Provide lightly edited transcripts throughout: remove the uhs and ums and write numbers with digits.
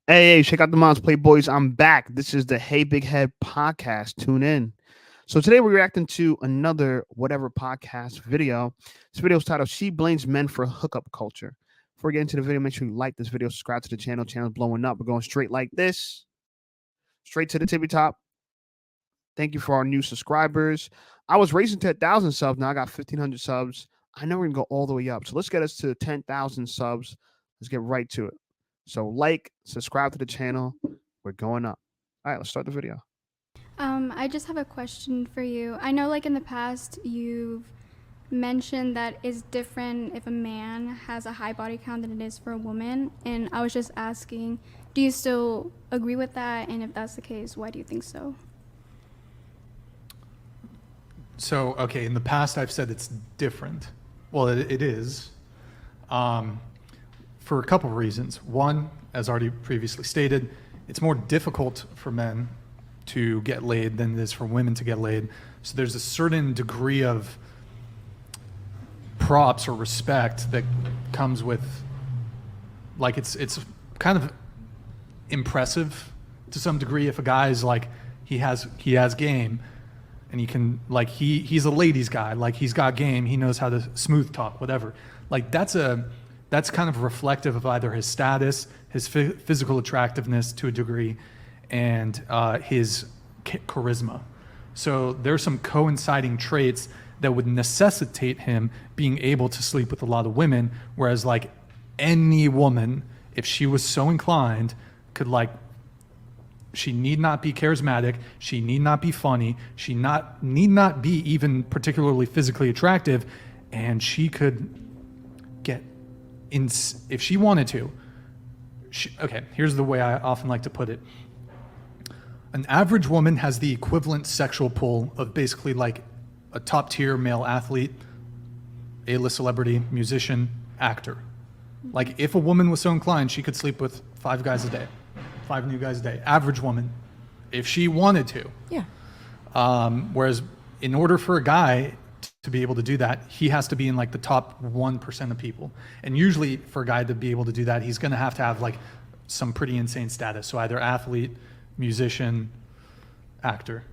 Hey, check out the Moms Play Boys. I'm back. This is the Hey Big Head podcast. Tune in. So today we're reacting to another whatever podcast video. This video is titled She Blames Men for Hookup Culture. Before we get into the video, make sure you like this video, subscribe to the channel. Channel's blowing up. We're going straight like this, straight to the tippy top. Thank you for our new subscribers. I was racing to 1,000 subs. Now I got 1,500 subs. I know we're going to go all the way up. So let's get us to 10,000 subs. Let's get right to it. So like, subscribe to the channel. We're going up. All right, let's start the video. I just have a question for you. I know, like, in the past, you've mentioned that it's different if a man has a high body count than it is for a woman. And I was just asking, do you still agree with that? And if that's the case, why do you think so? So, okay, in the past I've said it's different. Well, it is, for a couple of reasons. One, as already previously stated, it's more difficult for men to get laid than it is for women to get laid. So there's a certain degree of props or respect that comes with, like, it's kind of impressive to some degree if a guy is like, he has game, and he can, like, he's a ladies guy, like, he's got game, he knows how to smooth talk, whatever. Like, that's kind of reflective of either his status, his physical attractiveness to a degree, and his charisma. So there's some coinciding traits that would necessitate him being able to sleep with a lot of women, whereas, like, any woman, if she was so inclined, could, like, she need not be charismatic, she need not be funny, she need not be even particularly physically attractive, and she could get in if she wanted to. Okay, here's the way I often like to put it. An average woman has the equivalent sexual pull of basically like a top tier male athlete, A-list celebrity, musician, actor. Like, if a woman was so inclined, she could sleep with 5 guys a day. 5 new guys a day, average woman, if she wanted to. Yeah. Whereas in order for a guy to be able to do that, he has to be in like the top 1% of people. And usually for a guy to be able to do that, he's going to have like some pretty insane status. So either athlete, musician, actor.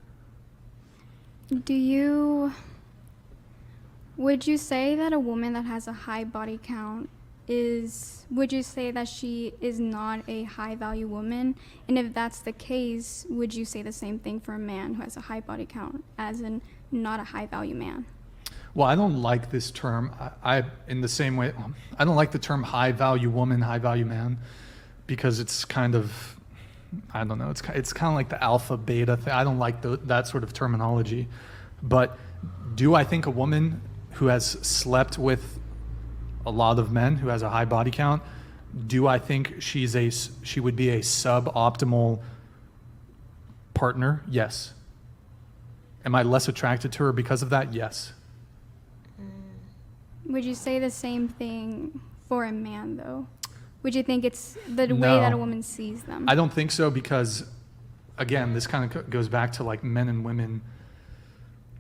Would you say that a woman that has a high body count would you say that she is not a high value woman? And if that's the case, would you say the same thing for a man who has a high body count, as in not a high value man? Well, I don't like this term. In the same way, I don't like the term high value woman, high value man, because it's kind of, I don't know, it's kind of like the alpha beta thing. I don't like that sort of terminology. But do I think a woman who has slept with a lot of men, who has a high body count, do I think she would be a suboptimal partner? Yes. Am I less attracted to her because of that? Yes. Would you say the same thing for a man, though? Would you think it's the way No. that a woman sees them? I don't think so, because, again, this kind of goes back to like men and women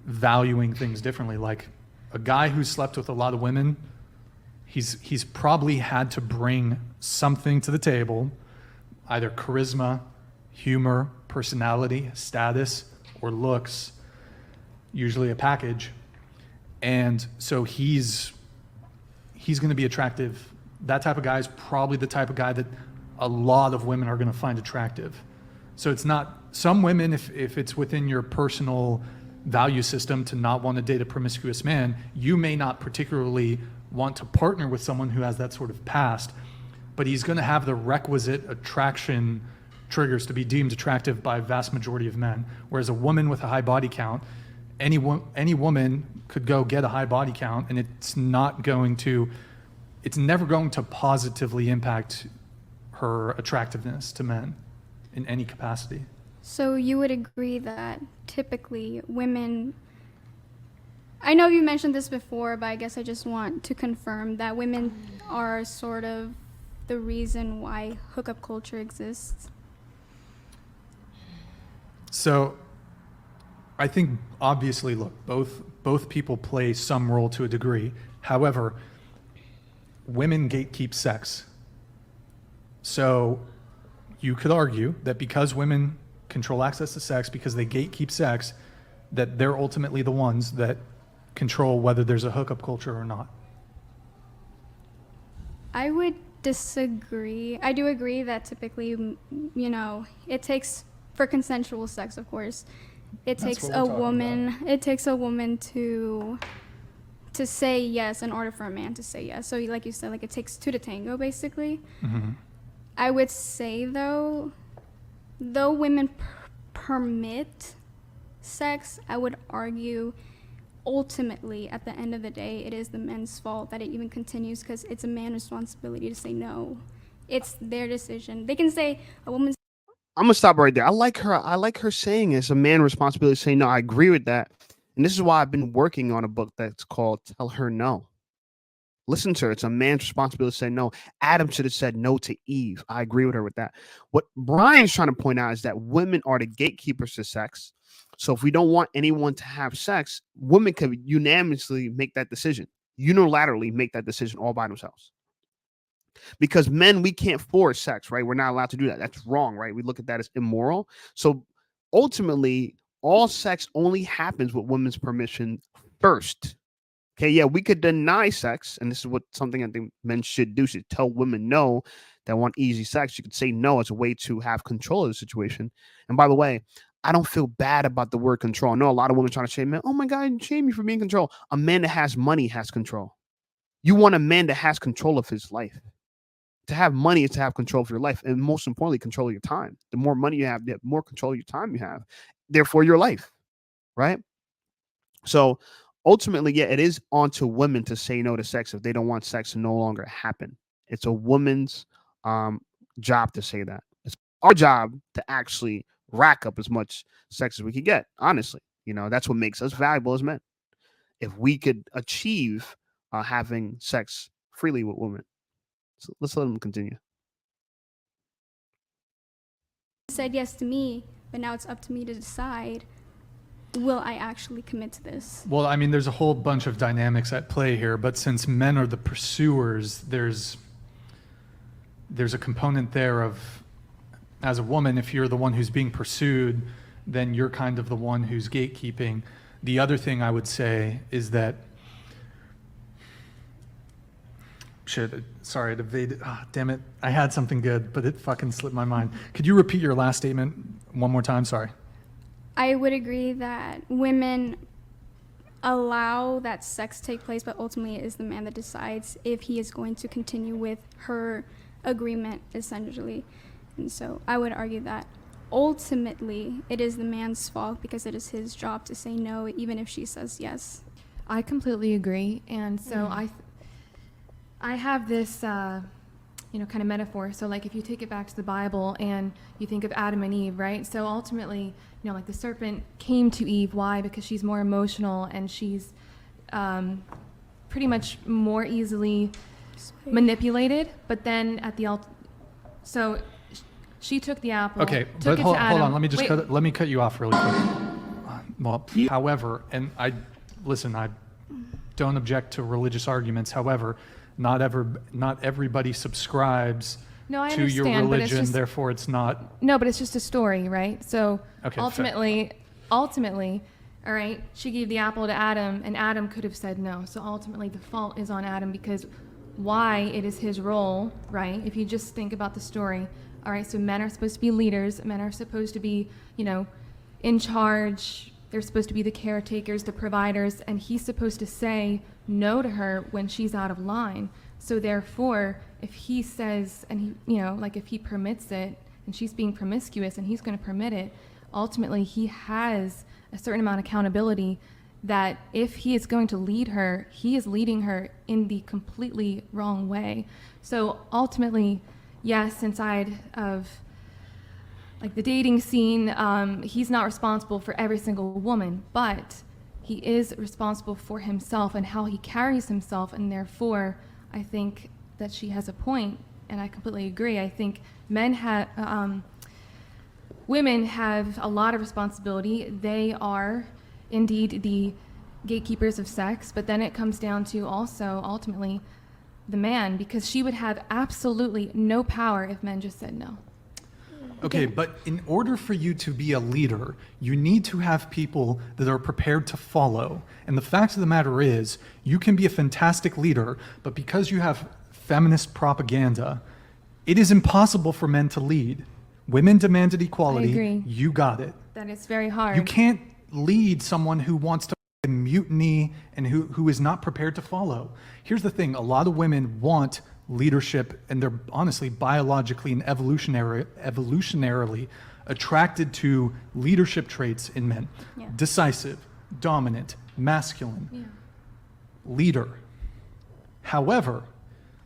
valuing things differently. Like, a guy who slept with a lot of women, he's probably had to bring something to the table, either charisma, humor, personality, status, or looks, usually a package. And so he's going to be attractive. That type of guy is probably the type of guy that a lot of women are going to find attractive. So it's not, some women, if it's within your personal value system to not want to date a promiscuous man, you may not particularly want to partner with someone who has that sort of past, but he's going to have the requisite attraction triggers to be deemed attractive by a vast majority of men. Whereas a woman with a high body count, any woman could go get a high body count, and it's never going to positively impact her attractiveness to men in any capacity. So you would agree that typically women, I know you mentioned this before, but I guess I just want to confirm that women are sort of the reason why hookup culture exists? So I think, obviously, look, both people play some role to a degree. However, women gatekeep sex. So you could argue that because women control access to sex, because they gatekeep sex, that they're ultimately the ones that control whether there's a hookup culture or not. I would disagree. I do agree that typically, it takes, for consensual sex, of course, it takes a woman to say yes in order for a man to say yes. So like you said, like it takes two to tango, basically. Mm-hmm. I would say, though women permit sex, I would argue ultimately at the end of the day it is the men's fault that it even continues, because it's a man's responsibility to say no. It's their decision. They can say a woman's... I'm gonna stop right there. I like her saying it's a man's responsibility to say no. I agree with that. And this is why I've been working on a book that's called Tell Her No. Listen to her. It's a man's responsibility to say no. Adam should have said no to Eve. I agree with her with that. What Brian's trying to point out is that women are the gatekeepers to sex. So if we don't want anyone to have sex, women could unanimously make that decision, unilaterally make that decision all by themselves. Because men, we can't force sex, right? We're not allowed to do that. That's wrong, right? We look at that as immoral. So ultimately, all sex only happens with women's permission first. Okay, yeah, we could deny sex, and this is something I think men should do. Should tell women no that want easy sex. You could say no as a way to have control of the situation. And by the way, I don't feel bad about the word control. I know a lot of women trying to shame men. Oh my God, shame you for being in control. A man that has money has control. You want a man that has control of his life. To have money is to have control of your life, and most importantly, control of your time. The more money you have, the more control of your time you have. Therefore, your life, right? So ultimately, yeah, it is on to women to say no to sex if they don't want sex to no longer happen. It's a woman's job to say that. It's our job to actually rack up as much sex as we can get. Honestly, that's what makes us valuable as men. If we could achieve having sex freely with women. So let's let them continue. Said yes to me, but now it's up to me to decide, will I actually commit to this? Well, I mean, there's a whole bunch of dynamics at play here, but since men are the pursuers, there's a component there of, as a woman, if you're the one who's being pursued, then you're kind of the one who's gatekeeping. The other thing I would say is that, sorry, damn it. I had something good, but it fucking slipped my mind. Could you repeat your last statement one more time? Sorry. I would agree that women allow that sex take place, but ultimately it is the man that decides if he is going to continue with her agreement, essentially. And so I would argue that ultimately it is the man's fault, because it is his job to say no, even if she says yes. I completely agree. And so I have this, kind of metaphor. So like if you take it back to the Bible and you think of Adam and Eve, right? So ultimately, like the serpent came to Eve. Why? Because she's more emotional and she's pretty much more easily manipulated. But then at the so she took the apple. Okay, took but hold on. Let me cut you off really quick. Well, however, and I don't object to religious arguments. However, not everybody subscribes to your religion, therefore it's not... No, but it's just a story, right? So okay, ultimately, all right, she gave the apple to Adam, and Adam could have said no. So ultimately the fault is on Adam, because why? It is his role, right? If you just think about the story, all right, so men are supposed to be leaders, men are supposed to be, in charge, they're supposed to be the caretakers, the providers, and he's supposed to say no to her when she's out of line. So therefore, if he says, and he, if he permits it, and she's being promiscuous and he's going to permit it, ultimately he has a certain amount of accountability that if he is going to lead her, he is leading her in the completely wrong way. So ultimately, yes, inside of the dating scene, he's not responsible for every single woman, but he is responsible for himself and how he carries himself, and therefore I think that she has a point, and I completely agree. I think women have a lot of responsibility. They are indeed the gatekeepers of sex, but then it comes down to also ultimately the man, because she would have absolutely no power if men just said no. Okay, but in order for you to be a leader, you need to have people that are prepared to follow. And the fact of the matter is, you can be a fantastic leader, but because you have feminist propaganda, it is impossible for men to lead. Women demanded equality. I agree. You got it. That is very hard. You can't lead someone who wants to mutiny and who is not prepared to follow. Here's the thing, a lot of women want leadership, and they're honestly biologically and evolutionarily attracted to leadership traits in men. Yeah. Decisive, dominant, masculine, Yeah. leader. However,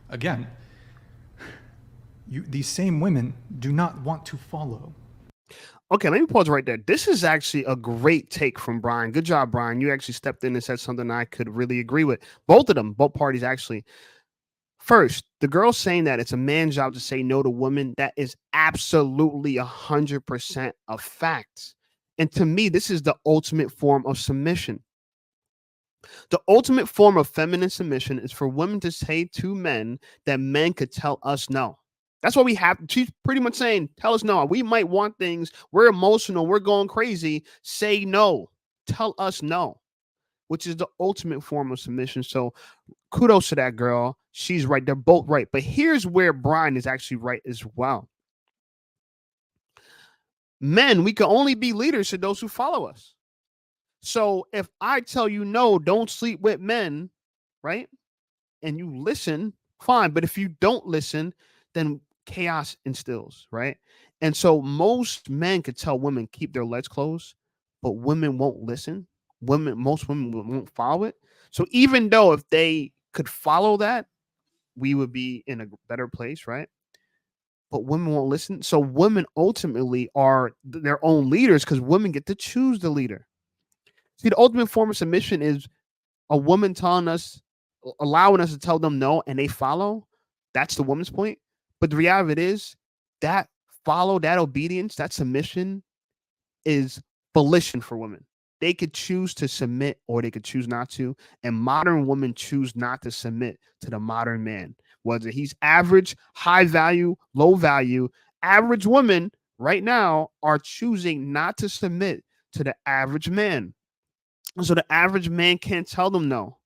again, these same women do not want to follow. Okay, let me pause right there. This is actually a great take from Brian. Good job, Brian. You actually stepped in and said something I could really agree with. Both of them, both parties actually. First, the girl saying that it's a man's job to say no to women, that is absolutely 100% a fact. And to me, this is the ultimate form of submission. The ultimate form of feminine submission is for women to say to men that men could tell us no. That's what we have. She's pretty much saying, tell us no. We might want things. We're emotional. We're going crazy. Say no. Tell us no, which is the ultimate form of submission. So kudos to that girl. She's right. They're both right. But here's where Brian is actually right as well. Men, we can only be leaders to those who follow us. So if I tell you no, don't sleep with men, right? And you listen, fine. But if you don't listen, then chaos instills, right? And so most men could tell women keep their legs closed, but women won't listen. Most women won't follow it. So even though if they could follow that, we would be in a better place, right? But women won't listen. So women ultimately are their own leaders because women get to choose the leader. See, the ultimate form of submission is a woman telling us, allowing us to tell them no, and they follow. That's the woman's point. But the reality of it is that follow, that obedience, that submission is volition for women. They could choose to submit or they could choose not to. And modern women choose not to submit to the modern man. Whether he's average, high value, low value, average women right now are choosing not to submit to the average man. So the average man can't tell them no.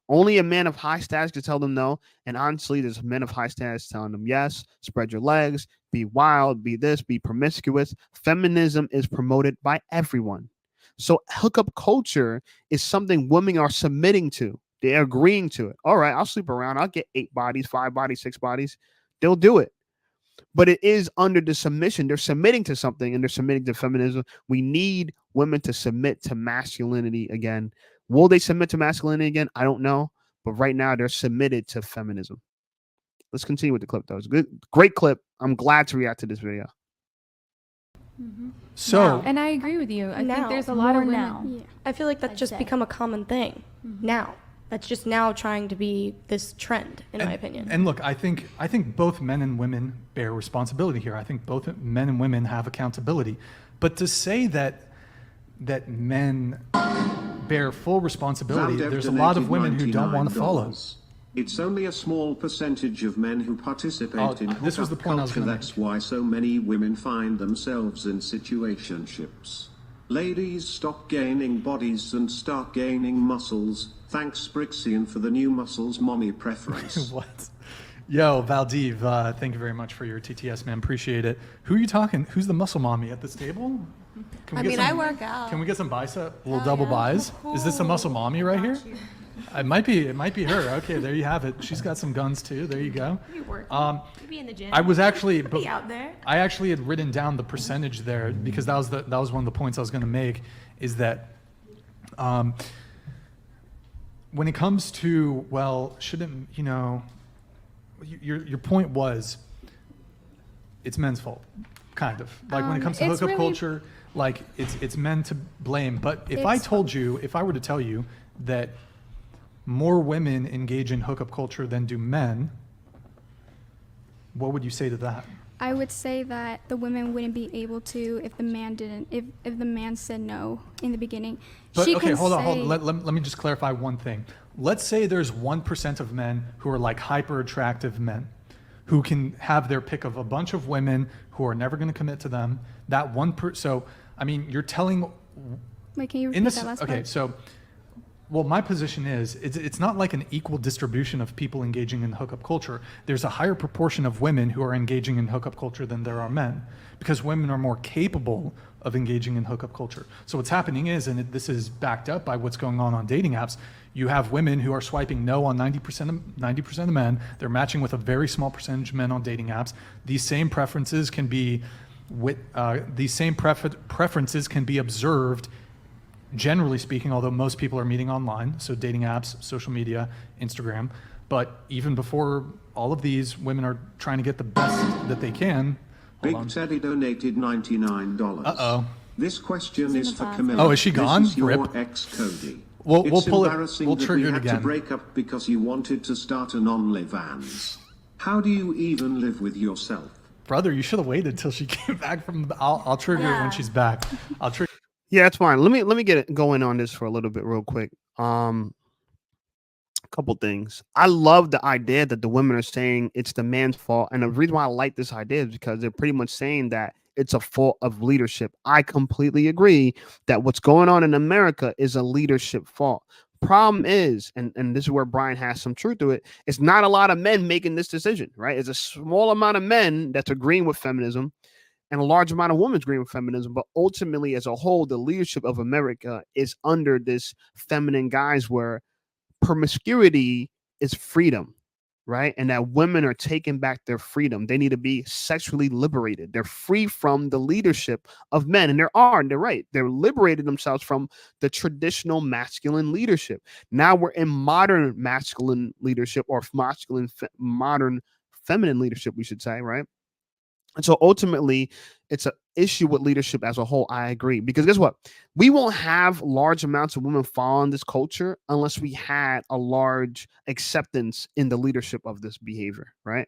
Only a man of high status can tell them no. And honestly, there's men of high status telling them yes, spread your legs, be wild, be this, be promiscuous. Feminism is promoted by everyone. So hookup culture is something women are submitting to. They're agreeing to it. All right, I'll sleep around. I'll get 8 bodies, 5 bodies, 6 bodies. They'll do it. But it is under the submission. They're submitting to something and they're submitting to feminism. We need women to submit to masculinity again. Will they submit to masculinity again? I don't know. But right now they're submitted to feminism. Let's continue with the clip though. It's a good, great clip. I'm glad to react to this video. Mm-hmm. So, And I agree with you. I Now, think there's a lot of more women. now. Yeah. I feel like that's I'd just say. become a common thing now. That's just now trying to be this trend, in my opinion. And look, I think both men and women bear responsibility here. I think both men and women have accountability. But to say that men bear full responsibility, Valdev there's a lot of donated women who don't want to follow. $99. It's only a small percentage of men who participate in this was the hookup point I was culture. gonna That's why so many women find themselves in situationships. Ladies, stop gaining bodies and start gaining muscles. Thanks, Brixian, for the new muscles mommy preference. What? Yo, Valdiv, thank you very much for your TTS, man. Appreciate it. Who are you talking? Who's the muscle mommy at this table? Can we get some- I work out. Can we get some bicep, little double buys? Is this a muscle mommy right here? It might be her. Okay, there you have it. She's got some guns too. There you go. You work. You be in the gym. I was actually, be out there. I actually had written down the percentage there because that was one of the points I was going to make. Is that when it comes to, well, shouldn't your point was it's men's fault, kind of like when it comes to it's hookup really- culture, like it's men to blame. But if I were to tell you that more women engage in hookup culture than do men, what would you say to that? I would say that the women wouldn't be able to if the man didn't, if the man said no in the beginning. But She okay, can hold on. say- Let me just clarify one thing. Let's say there's 1% of men who are like hyper attractive men who can have their pick of a bunch of women who are never going to commit to them. That one so I mean, you're telling. Wait, can you repeat that last part? Okay, so. Well, my position is it's not like an equal distribution of people engaging in hookup culture. There's a higher proportion of women who are engaging in hookup culture than there are men, because women are more capable of engaging in hookup culture. So what's happening is, and this is backed up by what's going on dating apps, you have women who are swiping no on 90% of men. They're matching with a very small percentage of men on dating apps. These same preferences can be preferences can be observed, generally speaking, although most people are meeting online, so dating apps, social media, Instagram. But even before all of these, women are trying to get the best that they can. Big Teddy donated $99. Uh-oh. This question is for Camilla. Oh, is she gone? This is your Rip. ex, Cody. We'll It's pull it. embarrassing We'll that trigger we it had again. to break up because you wanted to start an OnlyFans. How do you even live with yourself? Brother, you should have waited till she came back from. I'll trigger it when she's back. I'll trigger. Yeah, that's fine. Let me get it going on this for a little bit real quick. A couple things. I love the idea that the women are saying it's the man's fault. And the reason why I like this idea is because they're pretty much saying that it's a fault of leadership. I completely agree that what's going on in America is a leadership fault. Problem is, and this is where Brian has some truth to it, it's not a lot of men making this decision, right? It's a small amount of men that's agreeing with feminism and a large amount of women agreeing with feminism. But ultimately, as a whole, the leadership of America is under this feminine guise where promiscuity is freedom, right? And that women are taking back their freedom. They need to be sexually liberated. They're free from the leadership of men. And they're right. They're liberating themselves from the traditional masculine leadership. Now we're in modern masculine leadership, or modern feminine leadership, we should say, right? And so ultimately, it's an issue with leadership as a whole. I agree. Because guess what? We won't have large amounts of women following this culture unless we had a large acceptance in the leadership of this behavior, right?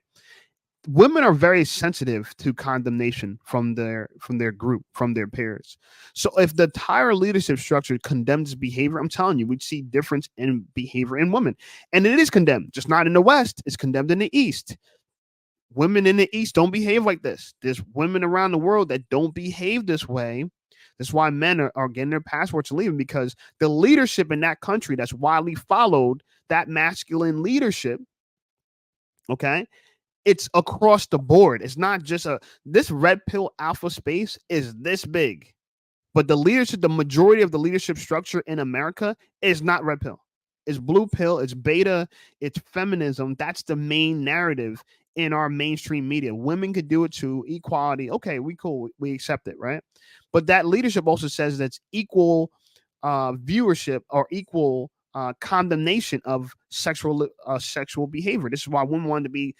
Women are very sensitive to condemnation from their group, from their peers. So if the entire leadership structure condemns behavior, I'm telling you, we'd see difference in behavior in women. And it is condemned, just not in the West. It's condemned in the East. Women in the East don't behave like this. There's women around the world that don't behave this way. That's why men are getting their passports and leaving, because the leadership in that country that's widely followed, that masculine leadership, okay, it's across the board. It's not just this red pill alpha space is this big. But the leadership, the majority of the leadership structure in America is not red pill. It's blue pill, it's beta, it's feminism. That's the main narrative in our mainstream media. Women could do it too. Equality. Okay, we cool. We accept it, right? But that leadership also says that's equal viewership or equal condemnation of sexual behavior. This is why women wanted to be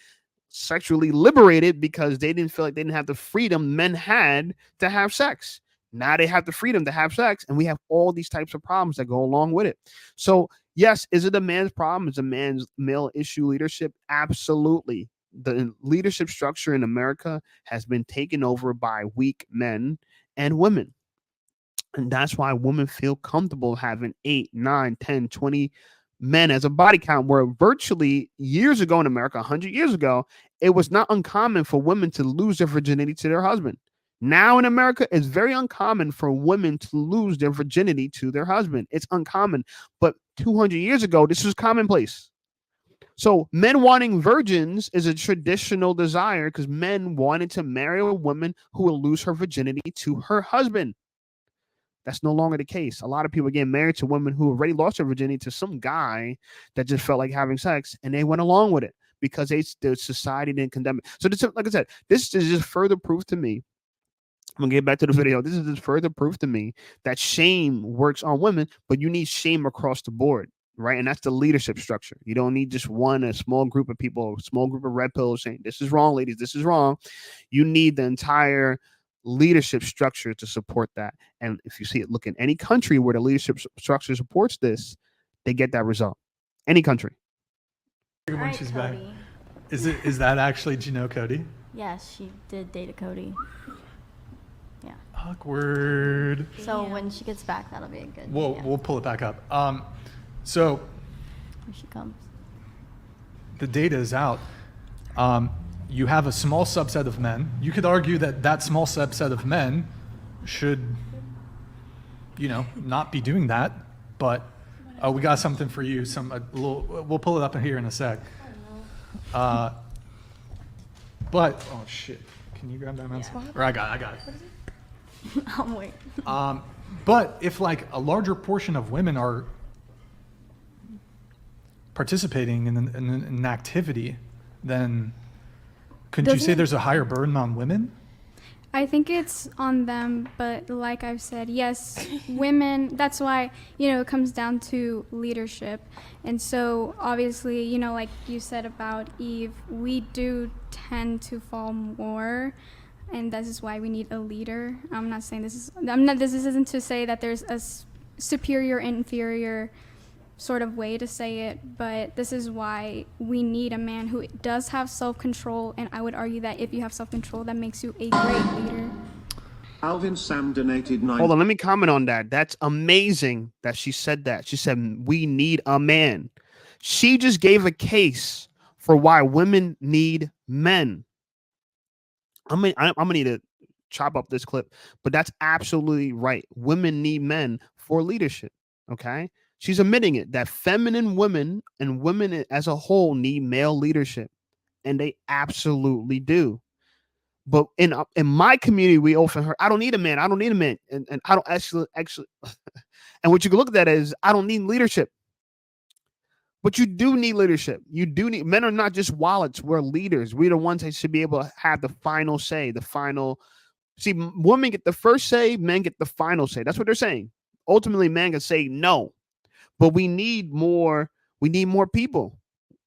sexually liberated, because they didn't feel like they didn't have the freedom men had to have sex. Now they have the freedom to have sex, and we have all these types of problems that go along with it. So yes, is it a man's problem? Is a man's male issue leadership? Absolutely. The leadership structure in America has been taken over by weak men and women. And that's why women feel comfortable having 8, 9, 10, 20 men as a body count, where virtually years ago in America, 100 years ago, it was not uncommon for women to lose their virginity to their husband. Now in America, it's very uncommon for women to lose their virginity to their husband. It's uncommon. But 200 years ago, this was commonplace. So men wanting virgins is a traditional desire, because men wanted to marry a woman who will lose her virginity to her husband. That's no longer the case. A lot of people get married to women who already lost their virginity to some guy that just felt like having sex, and they went along with it because the society didn't condemn it. So this, like I said, this is just further proof to me. I'm gonna get back to the video. This is just further proof to me that shame works on women, but you need shame across the board, right? And that's the leadership structure. You don't need just a small group of people, a small group of red pills saying, this is wrong, ladies, this is wrong. You need the entire leadership structure to support that. And if you see it, look in any country where the leadership structure supports this, they get that result. Any country. All When right, she's Cody. back. Is that actually, do you know Cody? Yes, she did date a Cody. Yeah. Awkward. So when she gets back, that'll be a good. We'll pull it back up. So Here she comes. the data is out. you have a small subset of men. You could argue that that small subset of men should, not be doing that. But we got something for you. We'll pull it up in here in a sec. But oh shit, can you grab that mouse? Or I got it. I'll wait. But if like a larger portion of women are participating in an activity, then couldn't you say there's a higher burden on women? I think it's on them, but like I've said, yes, women, that's why, it comes down to leadership. And so obviously, like you said about Eve, we do tend to fall more, and this is why we need a leader. This isn't to say that there's a superior, inferior sort of way to say it, but this is why we need a man who does have self-control, and I would argue that if you have self-control, that makes you a great leader. Alvin Sam donated 9. Hold on, let me comment on that. That's amazing that she said that. She said, we need a man. She just gave a case for why women need men. I'm gonna need to chop up this clip, but that's absolutely right. Women need men for leadership, okay? She's admitting it, that feminine women and women as a whole need male leadership, and they absolutely do. But in my community, we often heard, I don't need a man. And I don't actually, and what you can look at that is, I don't need leadership. But you do need leadership. You do need, men are not just wallets. We're leaders. We're the ones that should be able to have the final say, see, women get the first say, men get the final say. That's what they're saying. Ultimately, men can say no. But we need more people.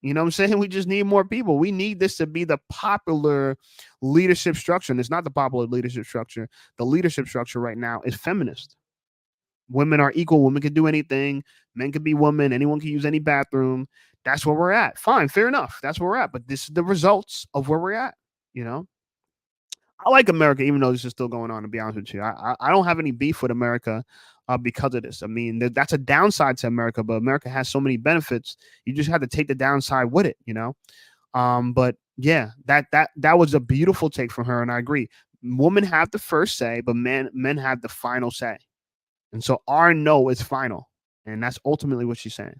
You know what I'm saying? We just need more people. We need this to be the popular leadership structure. And it's not the popular leadership structure. The leadership structure right now is feminist. Women are equal. Women can do anything. Men can be women. Anyone can use any bathroom. That's where we're at. Fine, fair enough. That's where we're at. But this is the results of where we're at. I like America, even though this is still going on, to be honest with you. I don't have any beef with America because of this. I mean, that's a downside to America, but America has so many benefits. You just have to take the downside with it, But yeah, that was a beautiful take from her, and I agree. Women have the first say, but men have the final say. And so our no is final. And that's ultimately what she's saying.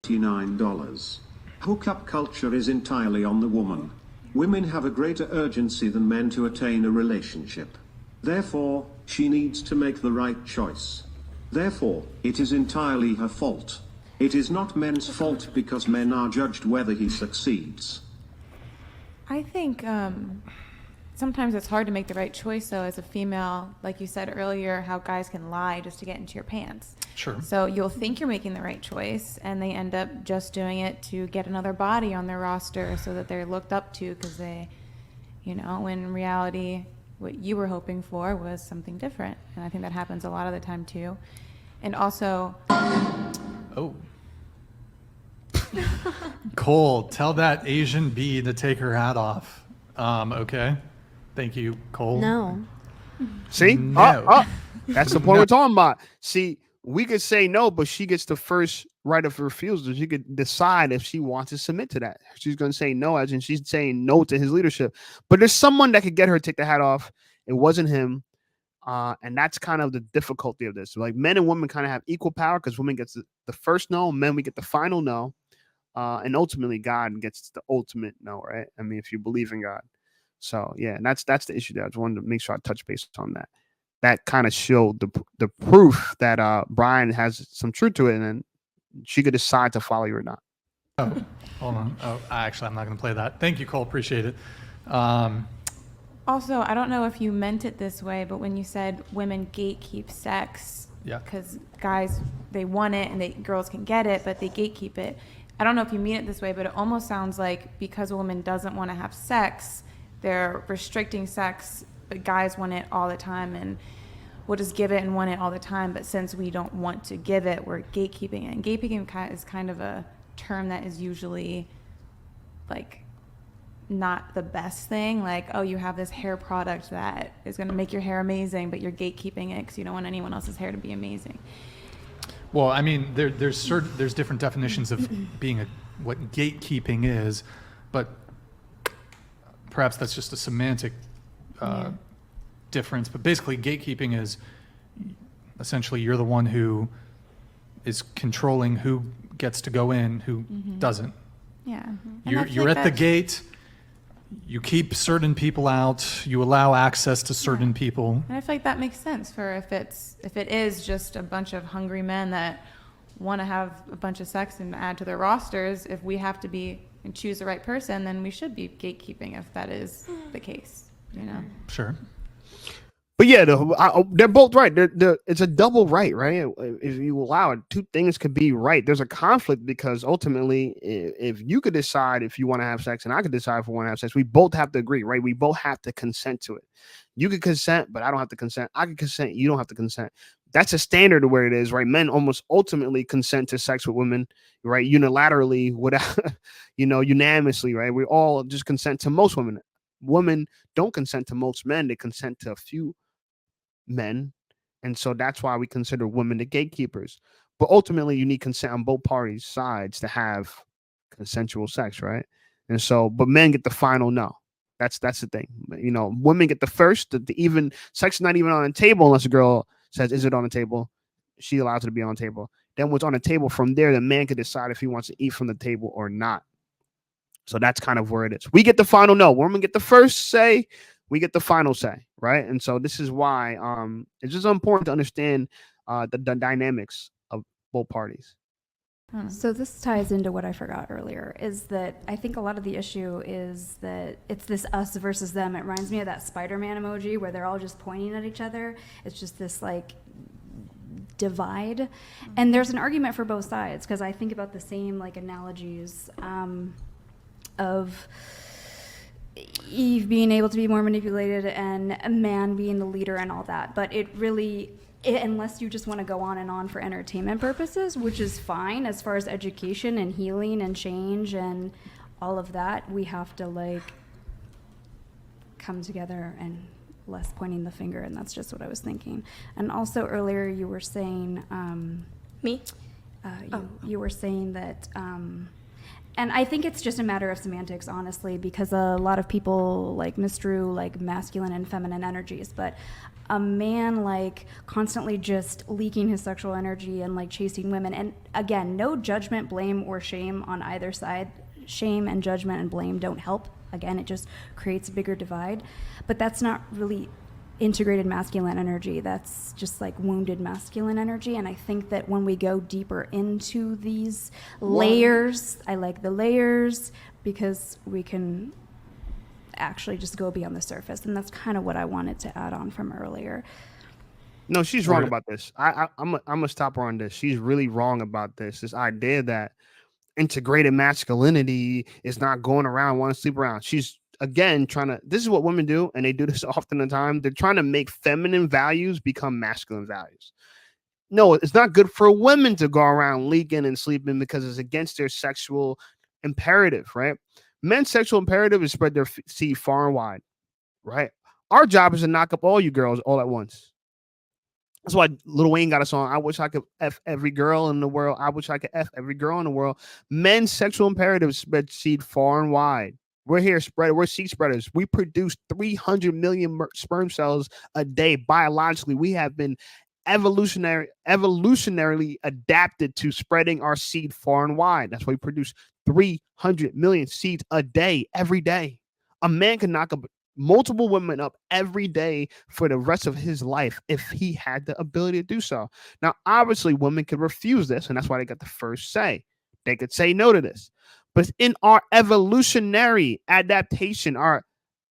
$99. Hookup culture is entirely on the woman. Women have a greater urgency than men to attain a relationship. Therefore, she needs to make the right choice. Therefore, it is entirely her fault. It is not men's fault because men are judged whether he succeeds. I think sometimes it's hard to make the right choice, though, as a female. Like you said earlier, how guys can lie just to get into your pants. Sure. So you'll think you're making the right choice, and they end up just doing it to get another body on their roster so that they're looked up to, because they, when in reality, what you were hoping for was something different. And I think that happens a lot of the time, too. And also... Oh. Cole, tell that Asian bee to take her hat off. Okay. Thank you, Cole. No. See? No. That's the point we're talking about. See, we could say no, but she gets the first right of refusal. She could decide if she wants to submit to that. She's going to say no, as in she's saying no to his leadership. But there's someone that could get her to take the hat off. It wasn't him. And that's kind of the difficulty of this. Like, men and women kind of have equal power, because women gets the first no, men, we get the final no. And ultimately God gets the ultimate no, right? I mean, if you believe in God. So yeah, and that's the issue there. I just wanted to make sure I touch base on that. That kind of showed the proof that Brian has some truth to it, and then she could decide to follow you or not. Oh, hold on. Oh, actually, I'm not going to play that. Thank you, Cole. Appreciate it. Also, I don't know if you meant it this way, but when you said women gatekeep sex, yeah, because guys, they want it and girls can get it, but they gatekeep it. I don't know if you mean it this way, but it almost sounds like because a woman doesn't want to have sex, they're restricting sex, but guys want it all the time and we'll just give it and want it all the time. But since we don't want to give it, we're gatekeeping it. And gatekeeping is kind of a term that is usually like not the best thing. Like, oh, you have this hair product that is going to make your hair amazing, but you're gatekeeping it because you don't want anyone else's hair to be amazing. Well, I mean, there's different definitions of being what gatekeeping is, but perhaps that's just a semantic difference, but basically gatekeeping is essentially you're the one who is controlling who gets to go in, who doesn't. Yeah. You're at the gate. You keep certain people out. You allow access to certain people. And I feel like that makes sense for if it is just a bunch of hungry men that want to have a bunch of sex and add to their rosters. If we have to be and choose the right person, then we should be gatekeeping if that is the case. You know. Sure. But yeah, they're both right. It's a double right? If you allow it, two things could be right. There's a conflict because ultimately, if you could decide if you want to have sex and I could decide if we want to have sex, we both have to agree, right? We both have to consent to it. You could consent, but I don't have to consent. I can consent. You don't have to consent. That's a standard of where it is, right? Men almost ultimately consent to sex with women, right? Unilaterally, without, unanimously, right? We all just consent to most women. Women don't consent to most men. They consent to a few men, and so that's why we consider women the gatekeepers. But ultimately you need consent on both parties' sides to have consensual sex, right? And so, but men get the final no. That's the thing. Women get the first. The even sex is not even on the table unless a girl says, "Is it on the table?" She allows it to be on the table. Then what's on the table from there, the man can decide if he wants to eat from the table or not. So that's kind of where it is. We get the final no. Women get the first say. We get the final say, right? And so this is why it's just important to understand the dynamics of both parties. So this ties into what I forgot earlier, is that I think a lot of the issue is that it's this us versus them. It reminds me of that Spider-Man emoji where they're all just pointing at each other. It's just this like divide. And there's an argument for both sides because I think about the same like analogies of Eve being able to be more manipulated and a man being the leader and all that. But unless you just want to go on and on for entertainment purposes, which is fine as far as education and healing and change and all of that, we have to like come together and less pointing the finger. And that's just what I was thinking. And also earlier you were saying, you were saying that, and I think it's just a matter of semantics, honestly, because a lot of people like misdrew like masculine and feminine energies, but a man like constantly just leaking his sexual energy and like chasing women. And again, no judgment, blame, or shame on either side. Shame and judgment and blame don't help. Again, it just creates a bigger divide. But that's not really integrated masculine energy. That's just like wounded masculine energy. And I think that when we go deeper into these layers, I like the layers because we can actually just go beyond the surface. And that's kind of what I wanted to add on from earlier. No, she's wrong about this. I'm gonna stop her on this. She's really wrong about this idea that integrated masculinity is not going around wanting to sleep around. She's again this is what women do, and they do this often in time. They're trying to make feminine values become masculine values. No, it's not good for women to go around leaking and sleeping because it's against their sexual imperative, right? Men's sexual imperative is spread their seed far and wide, right? Our job is to knock up all you girls all at once. That's why Lil Wayne got a song, I wish I could F every girl in the world. I wish I could F every girl in the world. Men's sexual imperative is spread seed far and wide. We're here we're seed spreaders. We produce 300 million sperm cells a day. Biologically, we have been evolutionarily adapted to spreading our seed far and wide. That's why we produce 300 million seeds a day, every day. A man can knock up multiple women up every day for the rest of his life if he had the ability to do so. Now, obviously, women could refuse this, and that's why they got the first say. They could say no to this. But in our evolutionary adaptation, our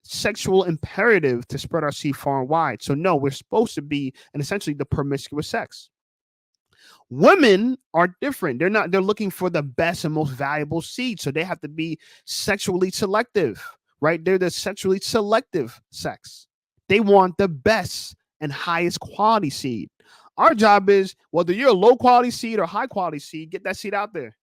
sexual imperative to spread our seed far and wide. So no, we're supposed to be in essentially the promiscuous sex. Women are different. They're looking for the best and most valuable seed. So they have to be sexually selective, right? They're the sexually selective sex. They want the best and highest quality seed. Our job is, whether you're a low quality seed or high quality seed, get that seed out there.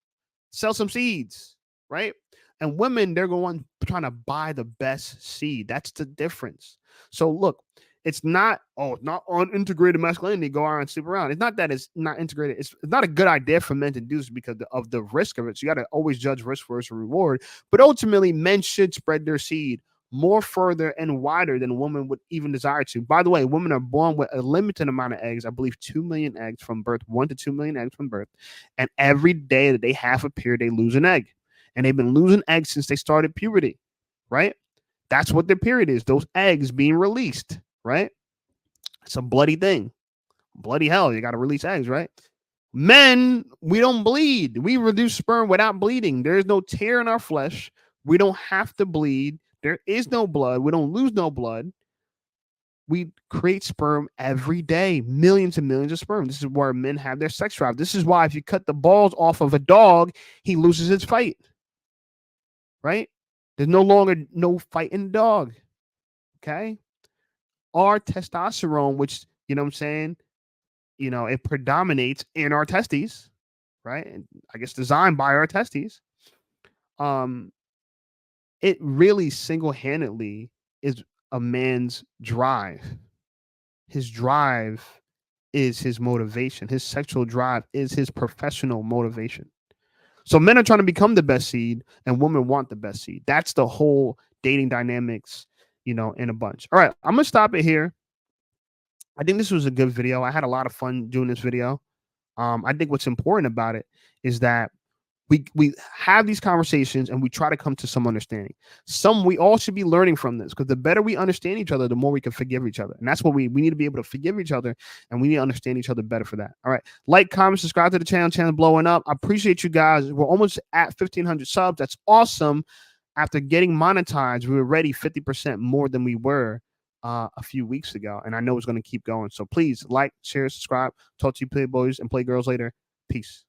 Sell some seeds, right? And women, they're going trying to buy the best seed. That's the difference. So look, it's not unintegrated masculinity, go around and sleep around. It's not that it's not integrated. It's not a good idea for men to do this because of the risk of it. So you got to always judge risk versus reward. But ultimately, men should spread their seed more further and wider than a woman would even desire to. By the way, women are born with a limited amount of eggs. I believe 2 million eggs from birth, 1 to 2 million eggs from birth. And every day that they have a period, they lose an egg. And they've been losing eggs since they started puberty, right? That's what their period is. Those eggs being released, right? It's a bloody thing. Bloody hell, you got to release eggs, right? Men, we don't bleed. We reduce sperm without bleeding. There is no tear in our flesh. We don't have to bleed. There is no blood. We don't lose no blood. We create sperm every day, millions and millions of sperm. This is where men have their sex drive. This is why if you cut the balls off of a dog, he loses his fight, right? There's no longer no fight in the dog, okay? Our testosterone, which, you know what I'm saying, you know, it predominates in our testes, right? And I guess designed by our testes. It really single-handedly is a man's drive. His drive is his motivation. His sexual drive is his professional motivation. So men are trying to become the best seed and women want the best seed. That's the whole dating dynamics, you know, in a bunch. All right, I'm going to stop it here. I think this was a good video. I had a lot of fun doing this video. I think what's important about it is that we have these conversations and we try to come to some understanding. We all should be learning from this, because the better we understand each other, the more we can forgive each other. And that's what we need to be able to forgive each other, and we need to understand each other better for that. All right. Like, comment, subscribe to the channel. Channel blowing up. I appreciate you guys. We're almost at 1,500 subs. That's awesome. After getting monetized, we were already 50% more than we were a few weeks ago. And I know it's going to keep going. So please like, share, subscribe. Talk to you playboys and playgirls later. Peace.